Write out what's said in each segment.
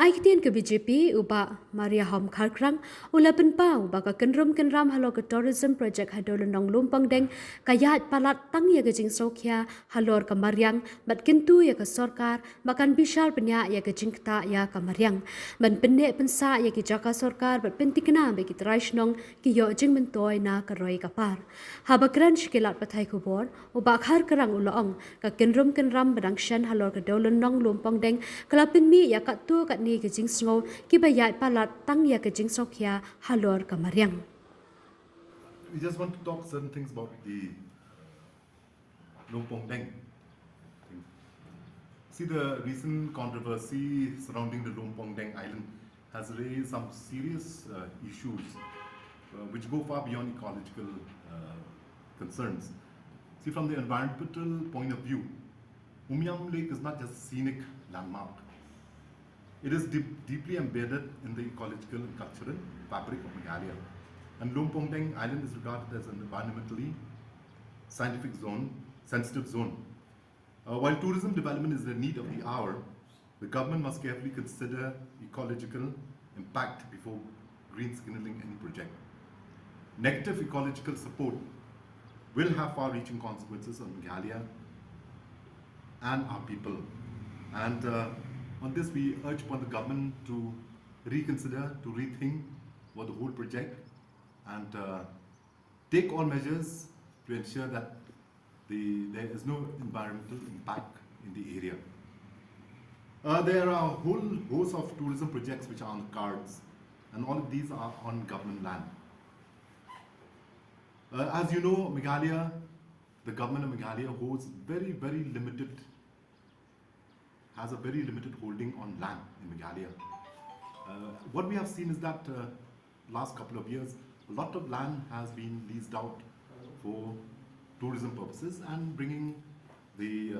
Aiktian ke BJP uba Mariang kharkrang ula penpa uba ka kenram halo ke tourism project hadol nong Lumponhdeng kayat palat tang ya ke jingsokhya halor ke Mariang bat Kyntu ya ke Sorkar makan bishar bniah ya ke jingktah ya ke Mariang ban penne pensa ya ke jaka Sorkar bat pentikna be ki traishnong ki yo jing mentoy na ke roi kapar habakran shkilat pathai kubor uba kharkrang ulaong ka kenram badangshan halor ke dolon nong Lumponhdeng kalapin mi ya kat tu kat ni ke jing sngo ki bayat palat tang ya ke jing sokhya halor ka Mariang. We just want to talk certain things about the Lumponhdeng. See, the recent controversy surrounding the Lumponhdeng island has raised some serious issues which go far beyond ecological concerns. See, from the environmental point of view, Umyam Lake is not just a scenic landmark. It is deeply embedded in the ecological and cultural fabric of Meghalaya. And Lumponhdeng Island is regarded as an environmentally sensitive zone. While tourism development is the need of the hour, the government must carefully consider ecological impact before green signaling any project. Negative ecological support will have far-reaching consequences on Meghalaya and our people. And on this, we urge upon the government to reconsider, to rethink about the whole project and take all measures to ensure that there is no environmental impact in the area. There are a whole host of tourism projects which are on the cards, and all of these are on government land. As you know, Meghalaya, the government of Meghalaya holds has a very limited holding on land in Meghalaya. What we have seen is that last couple of years, a lot of land has been leased out for tourism purposes and bringing the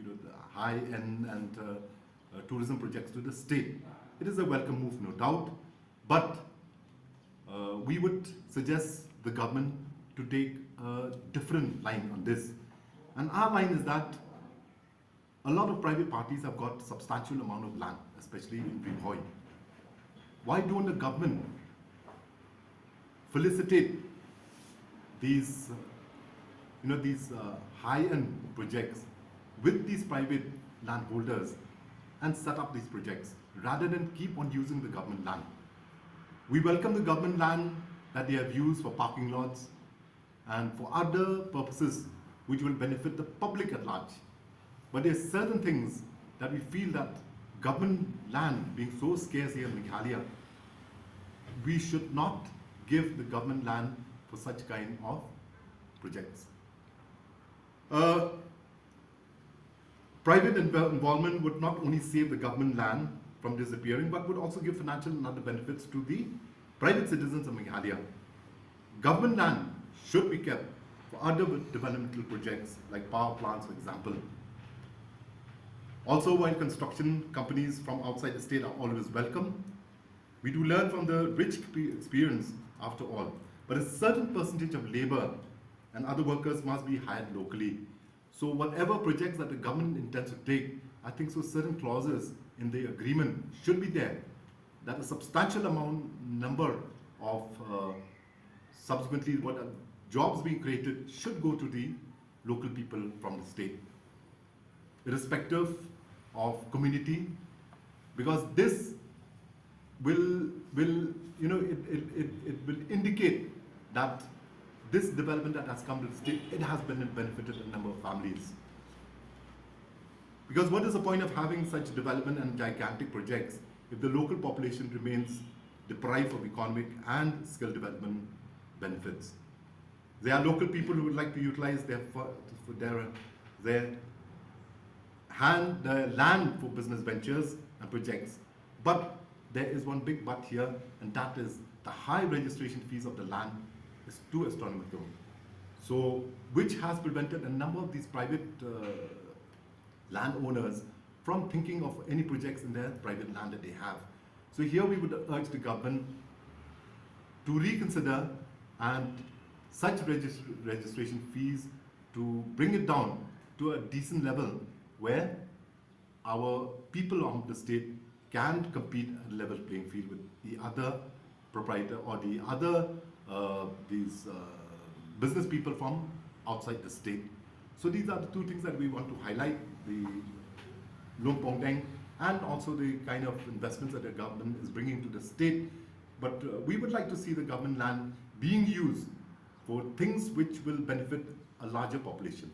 the high-end and tourism projects to the state. It is a welcome move, no doubt, but we would suggest the government to take a different line on this. And our line is that a lot of private parties have got substantial amount of land, especially in Lumponhdeng. Why don't the government felicitate these, high-end projects with these private landholders and set up these projects rather than keep on using the government land? We welcome the government land that they have used for parking lots and for other purposes which will benefit the public at large. But there are certain things that we feel that government land being so scarce here in Meghalaya, we should not give the government land for such kind of projects. Private involvement would not only save the government land from disappearing, but would also give financial and other benefits to the private citizens of Meghalaya. Government land should be kept for other developmental projects like power plants, for example. Also, while construction companies from outside the state are always welcome, we do learn from the rich experience after all. But a certain percentage of labor and other workers must be hired locally. So whatever projects that the government intends to take, I think so certain clauses in the agreement should be there, that a substantial number of subsequently what jobs being created should go to the local people from the state, irrespective of community, because this will indicate that this development that has come to the state, it has benefited a number of families. Because what is the point of having such development and gigantic projects if the local population remains deprived of economic and skill development benefits? There are local people who would like to utilize their land for business ventures and projects. But there is one big but here, and that is the high registration fees of the land is too astronomical. So, which has prevented a number of these private landowners from thinking of any projects in their private land that they have. So here we would urge the government to reconsider and such registration fees to bring it down to a decent level where our people of the state can compete at a level playing field with the other proprietor or the other these business people from outside the state. So these are the two things that we want to highlight: the Lumponhdeng and also the kind of investments that the government is bringing to the state. But we would like to see the government land being used for things which will benefit a larger population.